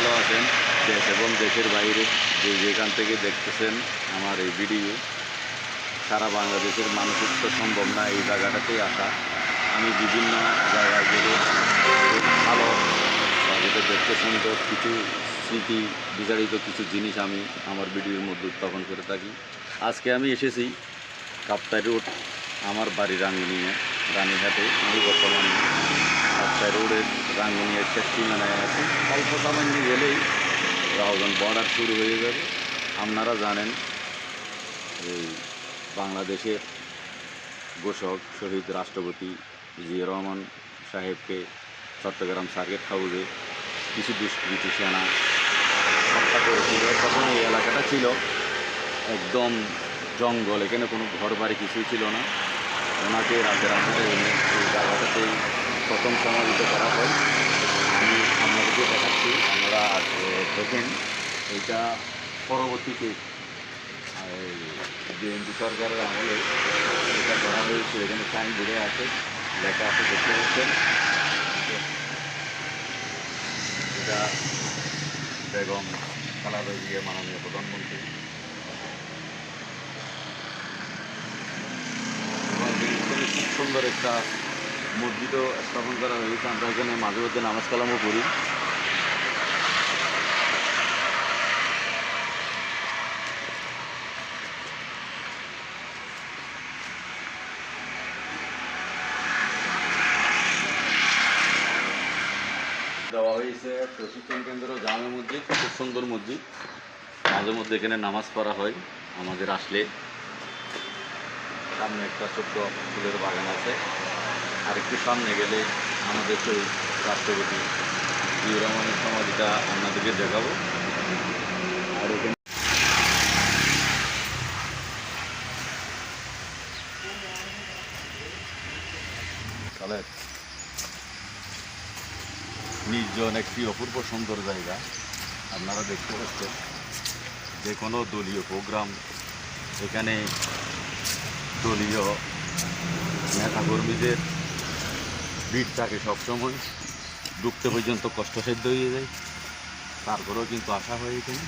ভালো আছেন। দেশ এবং দেশের বাইরে যে যেখান থেকে দেখতেছেন আমার এই ভিডিও, সারা বাংলাদেশের মানুষের তো সম্ভব না এই জায়গাটাতেই আসা। আমি বিভিন্ন জায়গায় গেলে খুব ভালো বা যেটা দেখতে সুন্দর কিছু স্মৃতি বিচারিত কিছু জিনিস আমি আমার ভিডিওর মধ্যে উত্থাপন করে থাকি। আজকে আমি এসেছি কাপ্তাই রোড, আমার বাড়ি রাঙ্গুনিয়া, রানীঘাটে। আমি বর্তমানে কাপ্তাই রোডের রাঙ্গুনিয়ার শেষ সীমানায় আছি। অল্প সামান্য গেলেই রাউজান বর্ডার শুরু হয়ে যাবে। আপনারা জানেন এই বাংলাদেশের ঘোষক শহীদ রাষ্ট্রপতি জিয়া রহমান সাহেবকে চট্টগ্রাম সার্কিট হাউসে কিছু দুষ্কৃতী সেনা হত্যা করেছিল। তখন এই এলাকাটা ছিল একদম জঙ্গল, এখানে কোনো ঘর বাড়ি কিছুই ছিল না। ওনাকে রাজ্যের আন্ডারে এনে এই জায়গাটাতেই প্রথম সমাহিত করা হয়। আমি আপনাদেরকে দেখাচ্ছি, আপনারা দেখেন। এইটা পরবর্তীতে বিএনপি সরকারের আমলে এটা করা হয়েছে। এখানে সাইন বোর্ডে আছে, লেখা আছে, দেখতে পাচ্ছেন। এটা বেগম খালেদা জিয়া, মাননীয় প্রধানমন্ত্রী। খুব সুন্দর একটা মসজিদও স্থাপন করা হয়েছে। আমরা এখানে মাঝে মধ্যে নামাজ কালামও করি। দেওয়া হয়েছে প্রশিক্ষণ কেন্দ্র, জামে মসজিদ, খুব সুন্দর মসজিদ। মাঝে মধ্যে এখানে নামাজ পড়া হয়। আমাদের আসলে সামনে একটা ছোট্ট ফুলের বাগান আছে। আর একটু সামনে গেলে আমাদের শহীদ রাষ্ট্রপতি জিয়া রহমানের সমাধিটা আপনাদেরকে দেখাবো। আর এখানে নির্জন একটি অপূর্ব সুন্দর জায়গা। আপনারা দেখতে পাচ্ছেন, যে কোনো দলীয় প্রোগ্রাম এখানে দলীয় নেতাকর্মীদের ভিড় থাকে সবসময়। ঢুকতে পর্যন্ত কষ্টসাধ্য হয়ে যায়, তারপরেও কিন্তু আসা হয়। এখানে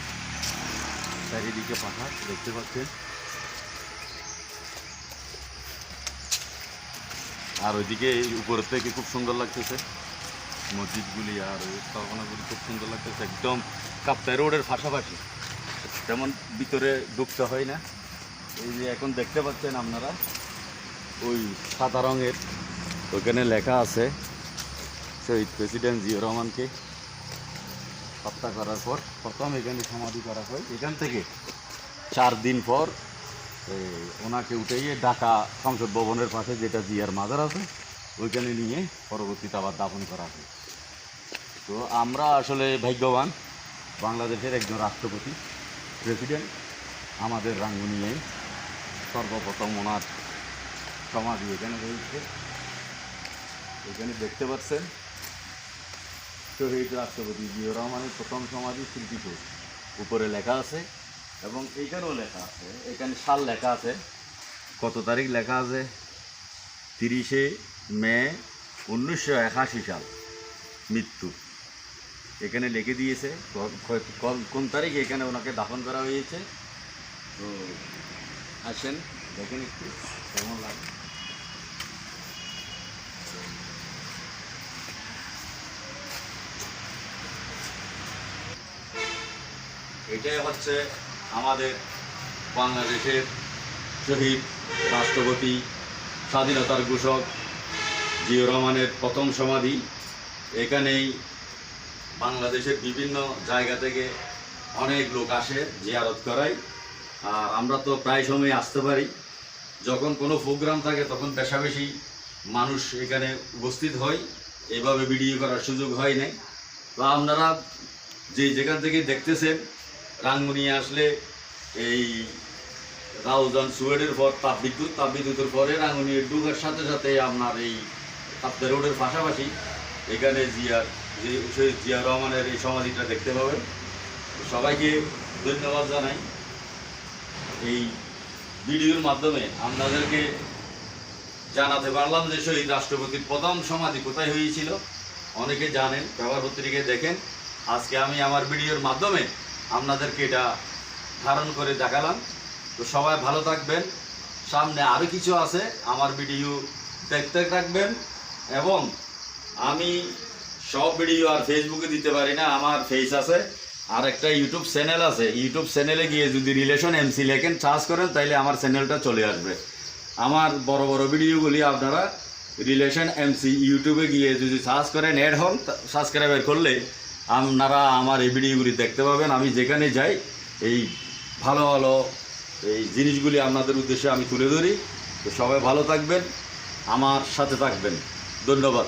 চারিদিকে পাহাড় দেখতে পাচ্ছেন। আর ওইদিকে উপরের থেকে খুব সুন্দর লাগতেছে মসজিদগুলি, আর ওই স্থাপনাগুলি খুব সুন্দর লাগতেছে। একদম কাপ্তাই রোডের পাশাপাশি, তেমন ভিতরে ঢুকতে হয় না। এই যে এখন দেখতে পাচ্ছেন আপনারা, ওই সাদা রঙের ওইখানে লেখা আছে শহীদ প্রেসিডেন্ট জিয়া রহমানকে হত্যা করার পর প্রথম এখানে সমাধি করা হয়। এখান থেকে 4 দিন পর ওনাকে উঠাইয়ে ঢাকা সংসদ ভবনের পাশে যেটা জিয়ার মাজার আছে ওইখানে নিয়ে পরবর্তীতে আবার দাফন করা হয়। তো আমরা আসলে ভাগ্যবান, বাংলাদেশের একজন রাষ্ট্রপতি প্রেসিডেন্ট আমাদের রাঙ্গুনিয়ায় সর্বপ্রথম ওনার সমাধি এখানে হয়েছে। এখানে দেখতে পাচ্ছেন শহীদ রাষ্ট্রপতি জিয়া রহমানের প্রথম সমাধি শিল্পীপুর, উপরে লেখা আছে এবং এইখানেও লেখা আছে। এখানে সাল লেখা আছে, কত তারিখ লেখা আছে, 30শে মে 1981 সাল মৃত্যু। এখানে লিখে দিয়েছে কোন তারিখে এখানে ওনাকে দাফন করা হয়েছে। তো আসেন দেখেন একটু কেমন লাগে। এটাই হচ্ছে আমাদের বাংলাদেশের শহীদ রাষ্ট্রপতি, স্বাধীনতার ঘোষক জিয়া রহমানের প্রথম সমাধি। এখানেই বাংলাদেশের বিভিন্ন জায়গা থেকে অনেক লোক আসে জিয়ারত করায়। আর আমরা তো প্রায় সময় আসতে পারি, যখন কোনো প্রোগ্রাম থাকে তখন বেশা বেশি মানুষ এখানে উপস্থিত হয়, এইভাবে ভিডিও করার সুযোগ হয় নাই। তো আপনারা যেখান থেকে দেখতেছেন, রাঙ্গুনিয়া আসলে এই রাউজান সুয়েডের পর তাপবিদ্যুতের পরে রাঙ্গুনিয়া ডুবের সাথে সাথে আপনার এই কাপ্তাই রোডের পাশাপাশি এখানে শহীদ জিয়া রহমানের এই সমাধিটা দেখতে পাবেন। সবাইকে ধন্যবাদ জানাই। এই ভিডিওর মাধ্যমে আপনাদেরকে জানাতে পারলাম যে শহীদ রাষ্ট্রপতির প্রথম সমাধি কোথায় হয়েছিল। অনেকে জানেন, পেপার পত্রিকায় দেখেন, আজকে আমি আমার ভিডিওর মাধ্যমে আপনাদেরকে এটা ধারণ করে দেখালাম। তো সবাই ভালো থাকবেন, সামনে আরও কিছু আছে, আমার ভিডিও দেখতে থাকবেন। এবং আমি সব ভিডিও আর ফেসবুকে দিতে পারি না, আমার ফেস আছে আর একটা ইউটিউব চ্যানেল আছে। ইউটিউব চ্যানেলে গিয়ে যদি রিলেশন এমসি লেখেন, সার্চ করেন, তাইলে আমার চ্যানেলটা চলে আসবে। আমার বড় বড় ভিডিওগুলি আপনারা রিলেশন এমসি ইউটিউবে গিয়ে যদি সার্চ করেন, অ্যাড হন, সাবস্ক্রাইবার করলে আপনারা আমার এই ভিডিওগুলি দেখতে পাবেন। আমি যেখানে যাই এই ভালো ভালো এই জিনিসগুলি আপনাদের উদ্দেশ্যে আমি তুলে ধরি। তো সবাই ভালো থাকবেন, আমার সাথে থাকবেন। ধন্যবাদ।